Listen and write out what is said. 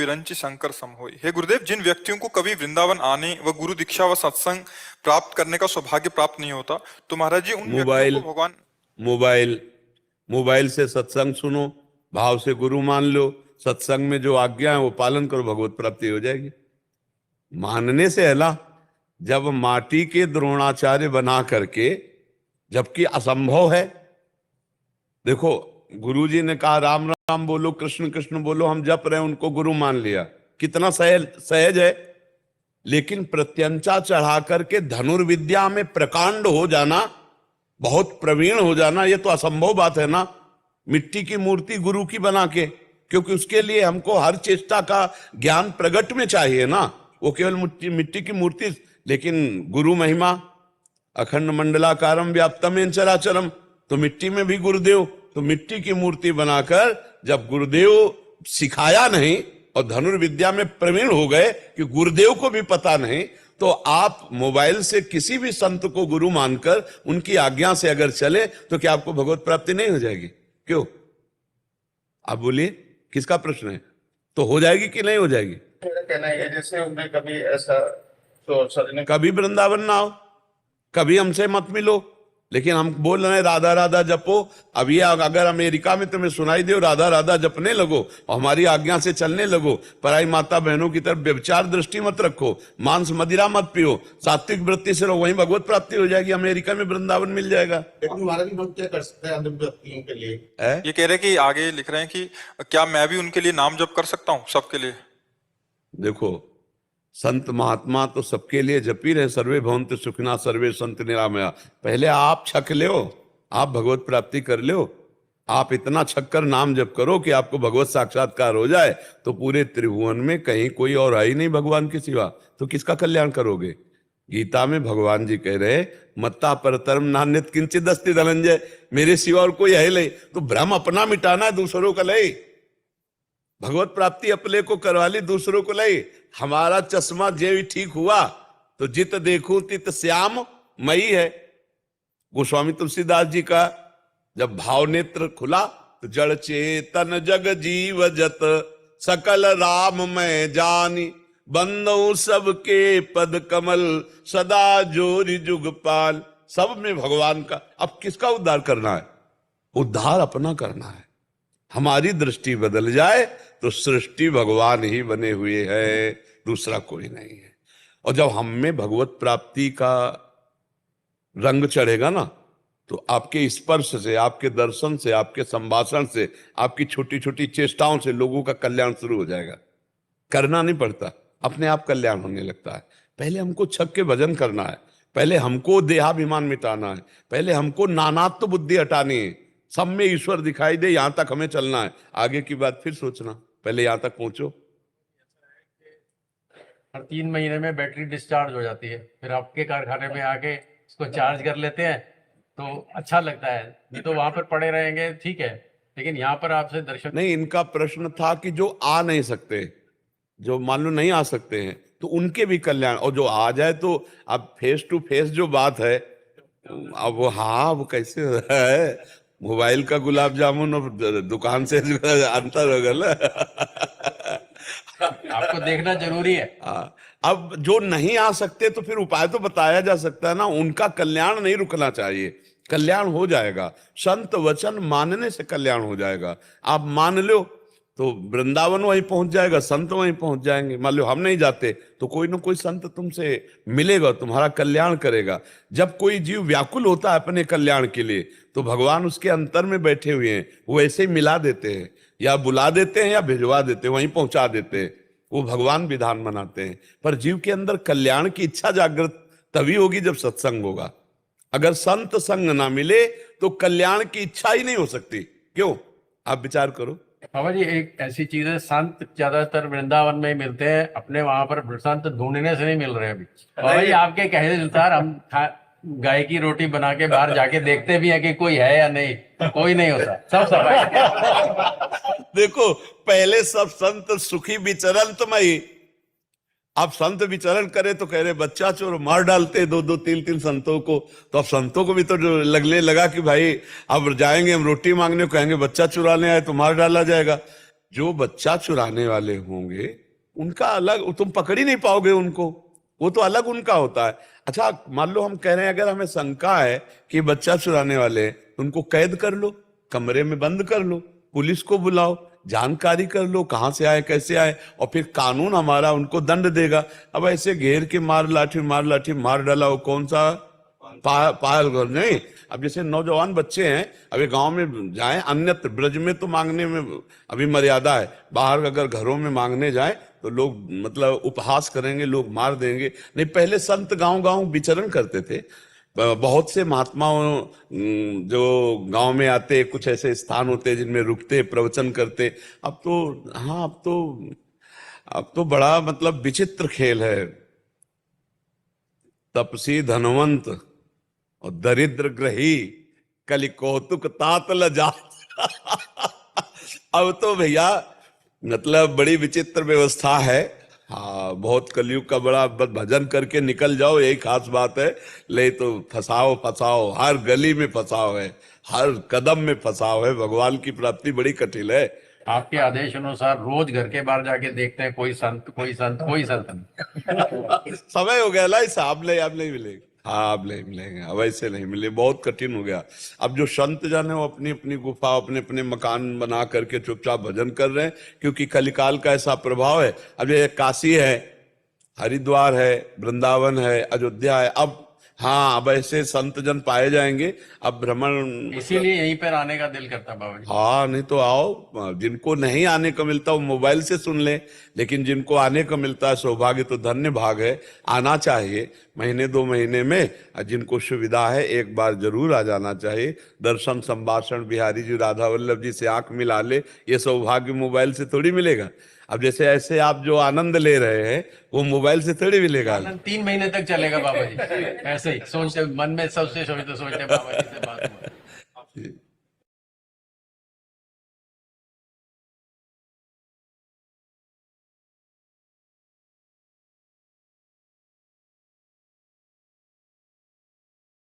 विरंची शंकर सम होई। हे गुरुदेव, जिन व्यक्तियों को कभी वृंदावन आने व गुरु दीक्षा व सत्संग प्राप्त करने का सौभाग्य प्राप्त नहीं होता, तो महाराज जी उन व्यक्तियों को भगवान मोबाइल से सत्संग सुनो, भाव से गुरु मान लो, सत्संग में जो आज्ञा है वो पालन करो, भगवत प्राप्ति हो जाएगी। मानने से अला, जब माटी के द्रोणाचार्य बना करके, जबकि असंभव है। देखो, गुरुजी ने कहा राम राम बोलो, कृष्ण कृष्ण बोलो, हम जप रहे हैं, उनको गुरु मान लिया, कितना सहज है। लेकिन प्रत्यंचा चढ़ा करके धनुर्विद्या में प्रकांड हो जाना, बहुत प्रवीण हो जाना, ये तो असंभव बात है ना। मिट्टी की मूर्ति गुरु की बना के, क्योंकि उसके लिए हमको हर चेष्टा का ज्ञान प्रगट में चाहिए ना, वो केवल मिट्टी की मूर्ति। लेकिन गुरु महिमा अखंड मंडलाकारम व्याप्तम चराचरम, तो मिट्टी में भी गुरुदेव, तो मिट्टी की मूर्ति बनाकर जब गुरुदेव सिखाया नहीं और धनुर्विद्या में प्रवीण हो गए कि गुरुदेव को भी पता नहीं, तो आप मोबाइल से किसी भी संत को गुरु मानकर उनकी आज्ञा से अगर चले तो क्या आपको भगवत प्राप्ति नहीं हो जाएगी? क्यों? आप बोलिए, किसका प्रश्न है? तो हो जाएगी कि नहीं हो जाएगी? मेरा कहना है जैसे उनमें कभी ऐसा तो सजने, कभी वृंदावन ना आओ, कभी हमसे मत मिलो, लेकिन हम बोल रहे हैं राधा राधा जपो। अब ये अगर अमेरिका में तुम्हें सुनाई दे राधा राधा जपने लगो और हमारी आज्ञा से चलने लगो, पराई माता बहनों की तरफ व्यभिचार दृष्टि मत रखो, मांस मदिरा मत पियो, सात्विक वृत्ति से रहो, वहीं भगवत प्राप्ति हो जाएगी। अमेरिका में वृंदावन मिल जाएगा। हमारा भी हम क्या कर सकते हैं अंतिम व्यक्तियों के लिए? ये कह रहे हैं कि आगे लिख रहे हैं कि क्या मैं भी उनके लिए नाम जप कर सकता हूँ, सबके लिए? देखो, संत महात्मा तो सबके लिए जपी रहे, सर्वे भवन्तु सुखिनः सर्वे सन्तु निरामया। पहले आप छक लो, आप भगवत प्राप्ति कर लो। आप इतना छक कर नाम जप करो कि आपको भगवत साक्षात्कार हो जाए, तो पूरे त्रिभुवन में कहीं कोई और है ही नहीं भगवान के सिवा, तो किसका कल्याण करोगे? गीता में भगवान जी कह रहे, मत्ता परतरम नान्यत् किंचित् अस्ति धनंजय, मेरे सिवा और कोई है नहीं। तो भ्रम अपना मिटाना है, दूसरों का ले। भगवत प्राप्ति अपने को करवा ली, दूसरों को ले। हमारा चश्मा जे भी ठीक हुआ तो जित देखूं तित श्याम मई है। गोस्वामी तुलसीदास जी का जब भाव नेत्र खुला तो जड़ चेतन जग जीव जत सकल राम मैं जानी, बंदो सबके पद कमल सदा जोरी जुगपाल। सब में भगवान का। अब किसका उद्धार करना है? उद्धार अपना करना है। हमारी दृष्टि बदल जाए तो सृष्टि भगवान ही बने हुए है, दूसरा कोई नहीं है। और जब हम में भगवत प्राप्ति का रंग चढ़ेगा ना, तो आपके स्पर्श से, आपके दर्शन से, आपके संभाषण से, आपकी छोटी छोटी चेष्टाओं से लोगों का कल्याण शुरू हो जाएगा। करना नहीं पड़ता, अपने आप कल्याण होने लगता है। पहले हमको छक के भजन करना है, पहले हमको देहाभिमान मिटाना है, पहले हमको नानात्व बुद्धि हटानी है। सब में ईश्वर दिखाई दे, यहां तक हमें चलना है, आगे की बात फिर सोचना, पहले यहां तक पहुंचो। हर 3 महीने में बैटरी डिस्चार्ज हो जाती है, फिर आपके कारखाने में आके इसको चार्ज कर लेते हैं तो अच्छा लगता है। नहीं तो वहां पर पड़े रहेंगे ठीक है, लेकिन यहाँ पर आपसे दर्शन नहीं, इनका प्रश्न था कि जो आ नहीं सकते, जो मान लो नहीं आ सकते हैं, तो उनके भी कल्याण, और जो आ जाए तो अब फेस टू फेस जो बात है, अब वो हाँ वो कैसे है, मोबाइल का गुलाब जामुन और दुकान से अंतर हो गया। आपको देखना जरूरी है। अब जो नहीं आ सकते तो फिर उपाय तो बताया जा सकता है ना, उनका कल्याण नहीं रुकना चाहिए, कल्याण हो जाएगा। संत वचन मानने से कल्याण हो जाएगा। आप मान लो तो वृंदावन वहीं पहुंच जाएगा, संत वहीं पहुंच जाएंगे। मान लो हम नहीं जाते तो कोई ना कोई संत तुमसे मिलेगा, तुम्हारा कल्याण करेगा। जब कोई जीव व्याकुल होता है अपने कल्याण के लिए, तो भगवान उसके अंतर में बैठे हुए हैं, वो ऐसे ही मिला देते हैं, या बुला देते हैं या भिजवा देते हैं, वहीं पहुंचा देते हैं। वो भगवान विधान बनाते हैं। पर जीव के अंदर कल्याण की इच्छा जागृत तभी होगी जब सत्संग होगा। अगर संत संग ना मिले तो कल्याण की इच्छा ही नहीं हो सकती। क्यों? आप विचार करो। बाबा जी, एक ऐसी चीज है, संत ज्यादातर वृंदावन में ही मिलते हैं, अपने वहां पर संत ढूंढने से नहीं मिल रहे अभी। बाबा जी, आपके कहे अनुसार हम गाय की रोटी बना के बाहर जाके देखते भी हैं कि कोई है या नहीं, कोई नहीं होता, सब सफाई। देखो, पहले सब संत सुखी विचरंतमयी, अब संत विचरण करे तो कह रहे बच्चा चोर, मार डालते 2-2 3-3 संतों को। तो अब संतों को भी तो लगा कि भाई अब जाएंगे हम रोटी मांगने, कहेंगे बच्चा चुराने आए तो मार डाला जाएगा। जो बच्चा चुराने वाले होंगे उनका अलग, तुम पकड़ ही नहीं पाओगे उनको, वो तो अलग उनका होता है। अच्छा मान लो हम कह रहे हैं अगर हमें शंका है कि बच्चा चुराने वाले हैं, तो उनको कैद कर लो, कमरे में बंद कर लो, पुलिस को बुलाओ, जानकारी कर लो कहां से आए कैसे आए, और फिर कानून हमारा उनको दंड देगा। अब ऐसे घेर के मार लाठी मार डाला, वो कौन सा पायल घर नहीं। अब जैसे नौजवान बच्चे हैं, अभी गांव में जाएं, अन्यत्र ब्रज में तो मांगने में अभी मर्यादा है, बाहर अगर घरों में मांगने जाएं तो लोग मतलब उपहास करेंगे, लोग मार देंगे। नहीं, पहले संत गांव गांव विचरण करते थे, बहुत से महात्माओं जो गांव में आते, कुछ ऐसे स्थान होते जिनमें रुकते, प्रवचन करते। अब तो हाँ, अब तो बड़ा मतलब विचित्र खेल है। तपसी धनवंत और दरिद्र ग्रही कलि कौतुक तात लजात। अब तो भैया मतलब बड़ी विचित्र व्यवस्था है। हाँ, बहुत कलयुग का बड़ा भजन करके निकल जाओ, यही खास बात है। ले तो फसाओ, हर गली में फसाओ है, हर कदम में फसाओ है। भगवान की प्राप्ति बड़ी कठिन है। आपके आदेश अनुसार रोज घर के बाहर जाके देखते हैं, कोई संत नहीं। समय हो गया लाई साहब, आप नहीं मिलेंगे। हाँ, आप नहीं मिलेंगे, अब ऐसे नहीं मिले, बहुत कठिन हो गया। अब जो संत जन है वो अपनी अपनी गुफा, अपने अपने मकान बना करके चुपचाप भजन कर रहे हैं, क्योंकि कलिकाल का ऐसा प्रभाव है। अब ये काशी है, हरिद्वार है, वृंदावन है, अयोध्या है, अब हाँ, अब ऐसे संत जन पाए जाएंगे। अब भ्रमण, इसीलिए यहीं पर आने का दिल करता बाबा जी। हाँ, नहीं तो आओ। जिनको नहीं आने को मिलता वो मोबाइल से सुन ले, लेकिन जिनको आने को मिलता है सौभाग्य तो धन्य भाग है, आना चाहिए महीने 2 महीने में। जिनको सुविधा है एक बार जरूर आ जाना चाहिए। दर्शन संभाषण बिहारी जी राधा वल्लभ जी से आंख मिला ले, ये सौभाग्य मोबाइल से थोड़ी मिलेगा। अब जैसे ऐसे आप जो आनंद ले रहे हैं वो मोबाइल से थोड़ी मिलेगा। 3 महीने तक चलेगा बाबा जी, ऐसे ही सोचते मन में सबसे सोचते बाबा जी से बात हुआ।